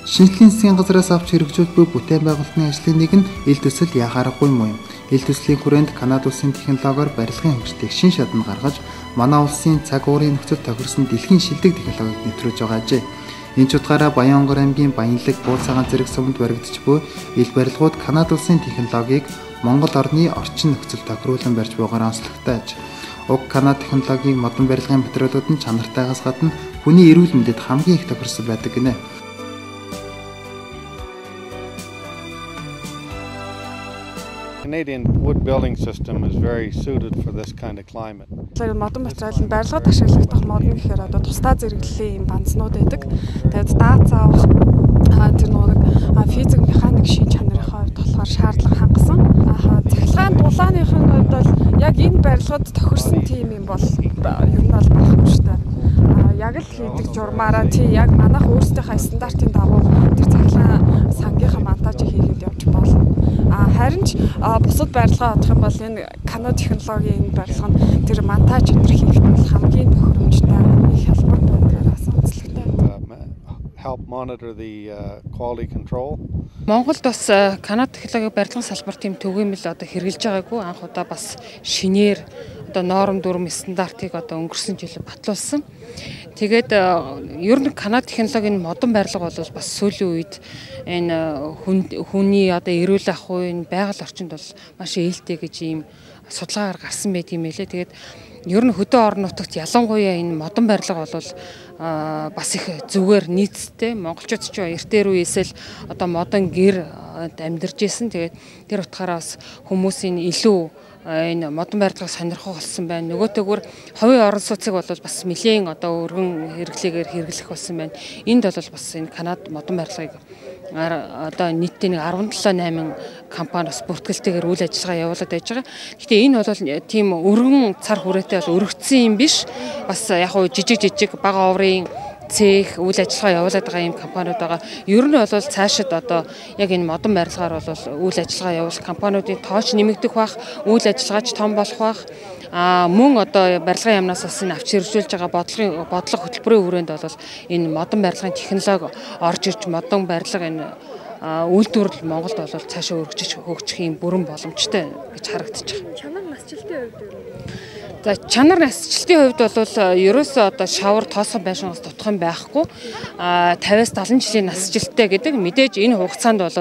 Шинжлэлийн засгийн газраас авч хэрэгжүүлэх буй бүтээн байгуулалтын ажлын нэг нь ил төсөл яхаарахгүй юм. Ил төслийн хүрээнд Канада улсын технологиор барилгын хөгжлийг шин шатанд гаргаж, манай улсын цаг уурын нөхцөл тохирсон дэлхийн шилдэг технологиг нэвтрүүлж байгаа ажээ. Энэ ч утгаараа Баянгор аймгийн Баянлаг Бууцаагаан зэрэг сумд баригдаж буй ил барилгууд Канада улсын технологиг Монгол орны орчин нөхцөл тохируулан барьж байгаагаар онцлогтой аж. Уг Канада технологийн модон барилгын материалууд нь чанартайгаас гадна хүний эрүүл мэндэд хамгийн их тохирсон байдаг гинэ. Canadian wood building system is very suited for this kind of climate. Модон материал нь барилгад ашиглагдах модон гэхээр одоо тусдаа зэрэглэлийн банцнууд байдаг. Тэгээд дац авах тэр нэг физик механик шин чанарын хувьд болохоор шаардлага хангасан. Цахилгаан дулааных нь хувьд бол яг энэ барилгад тохирсон тим юм бол ер нь бол болохгүй шүү дээ. Яг л хийдэг журмаараа тий яг манайх өөрсдийнхээ стандартын дагуу тэр цахилгаан сангийнхаа монтажийг хийгээд явж болно. Харин ч бусад барилгаа бодох юм бол энэ Канада технологийн барилга нь тэр монтаж өндөр хийхэд бол хамгийн тохиромжтой их хялбар байдгаараас онцлогтой. Help monitor the quality control. Монголд бас Канада технологийн барилгын салбар тийм төгөөмөл одоо хэрэгжилж байгаагүй анх удаа бас шинээр одоо норм дүрм стандартыг одоо өнгөрсөн жилд батлуулсан. Тэгээд ер нь Канада технологийн модон барилга бол бас сүүлийн үед энэ хүний одоо эрүүл ах уйн байгаль орчинд бол маш ээлтэй гэж ийм судалгаагаар гарсан байт юм элэ. Тэгээд ер нь хөдөө орон нутагт ялангуяа энэ модон барилга бол бас их зүгээр нийцтэй. Монголчууд ч эртээр үеэс л одоо модон гэр амьдарч исэн. Тэгээд тэр утгаараа бас хүмүүсийн илүү энэ модон барилгыг сонирхох болсон байна. Нөгөөтэйгүр хувийн орон сууцыг бол бас нэлийн одоо өргөн хэрэглээгээр хэрэглэх болсон байна. Энд бол бас энэ Канада модон барилгыг одоо нийтдээ 17-8 компани бас бүртгэлтэйгээр үйл ажиллагаа явуулаад байж байгаа. Гэхдээ энэ бол тийм өргөн цар хүрээтэй бол өргөцсөн юм биш. Бас яг хуу жижиг бага оврын цех үйл ажиллагаа явуулаад байгаа юм компаниуд байгаа. Ер нь бол цаашид одоо яг энэ модон барилгаар бол үйл ажиллагаа явуулах компаниудын тооч нэмэгдэх бах, үйл ажиллагаач том болох бах. Мөн одоо барилгын яамнаас бас энэ авч хэрэгжүүлж байгаа бодлого хөтөлбөрийн хүрээнд бол энэ модон барилгын технологи орж ирж модон барилга энэ үйлдвэрлэл Монголд бол цаашаа өргөжиж хөгжих юм бүрэн боломжтой гэж харагдаж байгаа. Чанар насжилтын хувьд За чанар насжилтын хувьд бол ерөөсөө одоо шавар тоосон байшингаас дутх юм байхгүй. 50-70 жилийн насжилттай гэдэг мэдээж энэ хугацаанд бол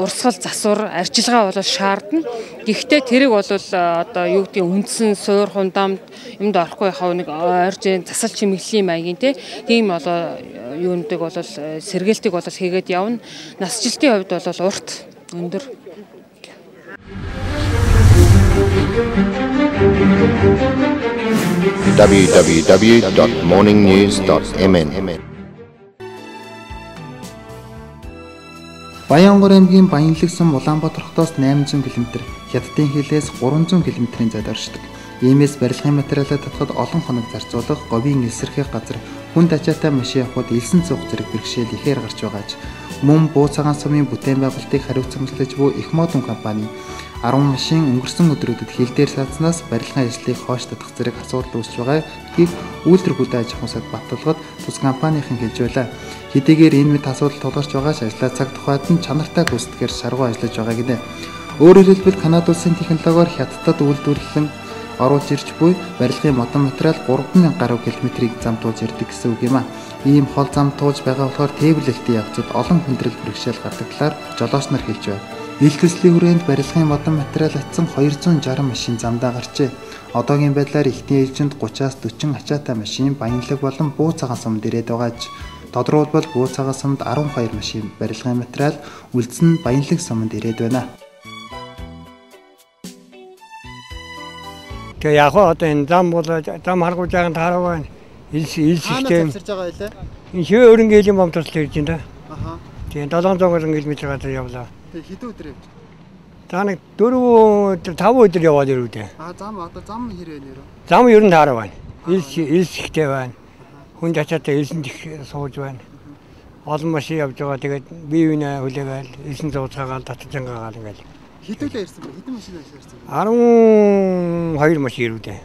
урсгал засвар арчилгаа бол шаардна. Гэхдээ тэрийг бол одоо юу гэдгийг үндсэн суур хундамд юмд орохгүй хав нэг ойржийн засал чимэглэлийн маягийн тийм бол юундыг бол сэргээлтийг бол хийгээд явна. Насжилтын хувьд бол урт өндөр. www.morningnews.mn Баянгор аймгийн Баянлаг сум Улаанбаатар хотоос 800 км, Хятадын хилээс 300 км-ийн зайд оршдог. Иймээс барилгын материалаа татхад олон хоног зарцуулах, говийн эсэрхэх газар, хүнд ачаатай машин явахад элсэн цуг зэрэг бэрхшээл ихээр гарч байгааж, мөн Бууцаагаан сумын бүтээн байгуулалтыг хариуцлагатай буй их модон компани 10 машин өнгөрсөн өдрүүдэд хил дээр саацнаас барилгын ажлыг хойш татах зэрэг асуудал үүсэж байгааг үйлдвэр хүлээн авах усад баталгаад тус компанийн хэлж байлаа. Хэдийгээр энэ мэт асуудал тулгарч байгаач ажлаа цаг тухайд нь чанартай гүйцэтгэхээр шаргуу ажиллаж байгаа гинэ. Өөрөөр хэлбэл Канада улсын технологиор Хятадд үйлдвэрлэн оруулж ирж буй барилгын модон материал 3000 гаруй километрийг зам туулж ирдэг гэсэн үг юм а. Ийм хол зам туулж байгаа болохоор тээвэрлэлтийн явцад олон хүндрэл бэрхшээл гардаг талаар жолооч нар хэлж байна. Ил төслийн хүрээнд барилгын модон материал атсан 260 машин замдаа гарчээ. Одоогийн байдлаар Эхтэн ээлжинд 30-аас 40 ачаатай машин Баянлаг болон Бууцаагаан сумд ирээд байгааж, тодорхойлбол Бууцаагаан сумд 12 машин барилгын материал үлдсэн Баянлаг сумд ирээд байна. Тэгээ яг одоо энэ зам бол зам харгуулж байгаа таараа байна. Ил систем. Энэ шивээ өрөнгөлийн бомтол ирж байна. Тэгээ 700 км газар явлаа. Тэгээ хэдэн өдөр явж? За нэг 4-5 өдөр яваад ирвэ дээ. Зам одоо зам хэрэг нэрөө. Зам ер нь таараа байна. Ил ихтэй байна. Хүн ачаатай элсэн сууж байна. Олон машин явж байгаа. Тэгээд бие биенээ хүлээгээл элсэн зууцаагаал татчангагаал ингээл. Хэдүүлээ ирсэн бэ? Хэдэн машин ирсэн бэ? 12 машин ирвэ дээ.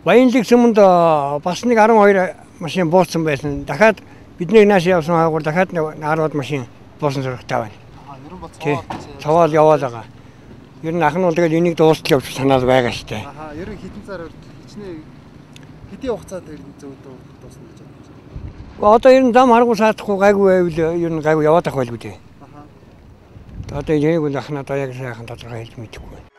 Баянлаг суманд бас нэг 12 машин бууцсан байсан. Дахиад Бидний нааш явсан хаагур дахиад 10-аад машин буусан зурагтай байна. Ер нь бол цаваад яваад байгаа. Ер нь ахын бол тэгэл энийг дуустал явж санаад байгаа штэ. Ер нь хитэн цаар хичнээн хэдийн хугацаанд ер нь зөв дуусна гэж байна. Одоо ер нь зам харгуу саахгүй гайгүй байвал ер нь гайгүй яваад ах байлгүй дээ. Одоо энийг бол ахнаа яг сайхан тодорхой хэлж мэдэхгүй байна.